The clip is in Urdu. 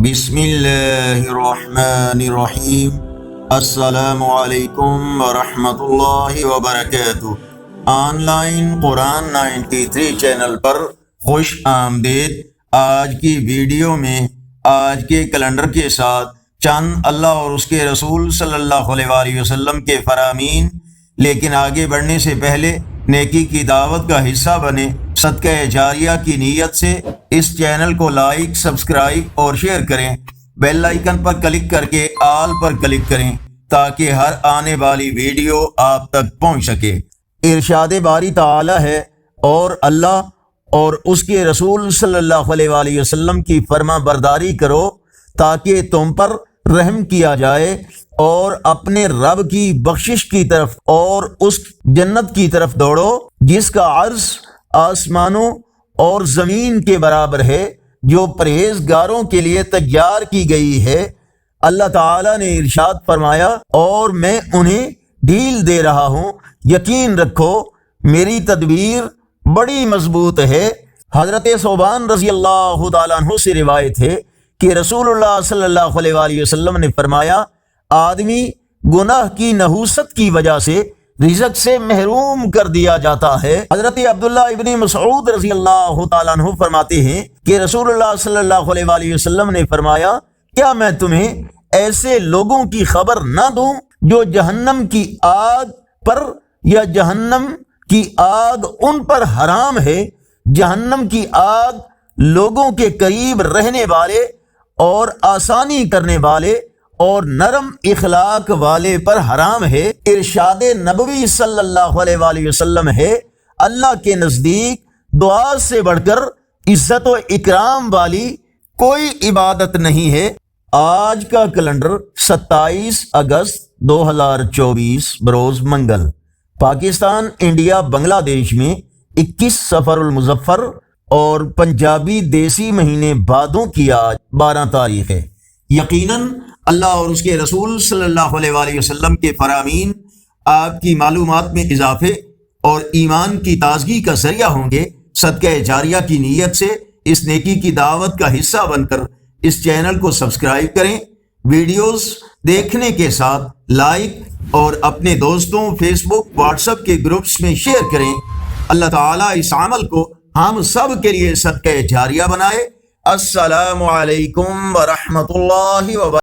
بسم اللہ الرحمن الرحیم۔ السلام علیکم ورحمۃ اللہ وبرکاتہ۔ آن لائن قرآن 93 چینل پر خوش آمدید۔ آج کی ویڈیو میں آج کے کیلنڈر کے ساتھ چند اللہ اور اس کے رسول صلی اللہ علیہ وآلہ وسلم کے فرامین، لیکن آگے بڑھنے سے پہلے نیکی کی دعوت کا حصہ بنے صدقہ جاریہ کی نیت سے اس چینل کو لائک، سبسکرائب اور شیئر کریں۔ بیل آئیکن پر کلک کر کے آل پر کلک کریں تاکہ ہر آنے والی ویڈیو آپ تک پہنچ سکے۔ ارشاد باری تعالی ہے، اور اللہ اور اس کے رسول صلی اللہ علیہ وآلہ وسلم کی فرما برداری کرو تاکہ تم پر رحم کیا جائے اور اپنے رب کی بخشش کی طرف اور اس جنت کی طرف دوڑو جس کا عرض آسمانوں اور زمین کے برابر ہے، جو پرہیزگاروں کے لیے تیار کی گئی ہے۔ اللہ تعالیٰ نے ارشاد فرمایا، اور میں انہیں ڈھیل دے رہا ہوں، یقین رکھو میری تدبیر بڑی مضبوط ہے۔ حضرت ثوبان رضی اللہ تعالیٰ عنہ سے روایت ہے کہ رسول اللہ صلی اللہ علیہ وآلہ وسلم نے فرمایا، آدمی گناہ کی نحوست کی وجہ سے رزق سے محروم کر دیا جاتا ہے۔ حضرت عبداللہ ابن مسعود رضی اللہ تعالیٰ عنہ فرماتے ہیں کہ رسول اللہ صلی اللہ علیہ وآلہ وسلم نے فرمایا، کیا میں تمہیں ایسے لوگوں کی خبر نہ دوں جو جہنم کی آگ پر یا جہنم کی آگ ان پر حرام ہے؟ جہنم کی آگ لوگوں کے قریب رہنے والے اور آسانی کرنے والے اور نرم اخلاق والے پر حرام ہے۔ ارشاد نبوی صلی اللہ علیہ وآلہ وسلم ہے، اللہ کے نزدیک دعا سے بڑھ کر عزت و اکرام والی کوئی عبادت نہیں ہے۔ آج کا کیلنڈر 27 اگست 2024 بروز منگل، پاکستان، انڈیا، بنگلہ دیش میں 21 صفر المظفر اور پنجابی دیسی مہینے بھادوں کی آج 12 تاریخ ہے۔ یقیناً اللہ اور اس کے رسول صلی اللہ علیہ وآلہ وسلم کے فرامین آپ کی معلومات میں اضافے اور ایمان کی تازگی کا ذریعہ ہوں گے۔ صدقہ جاریہ کی نیت سے اس نیکی کی دعوت کا حصہ بن کر اس چینل کو سبسکرائب کریں، ویڈیوز دیکھنے کے ساتھ لائک اور اپنے دوستوں، فیس بک، واٹس ایپ کے گروپس میں شیئر کریں۔ اللہ تعالیٰ اس عمل کو ہم سب کے لیے صدقہ جاریہ بنائے۔ السلام علیکم ورحمۃ اللہ وبرکاتہ۔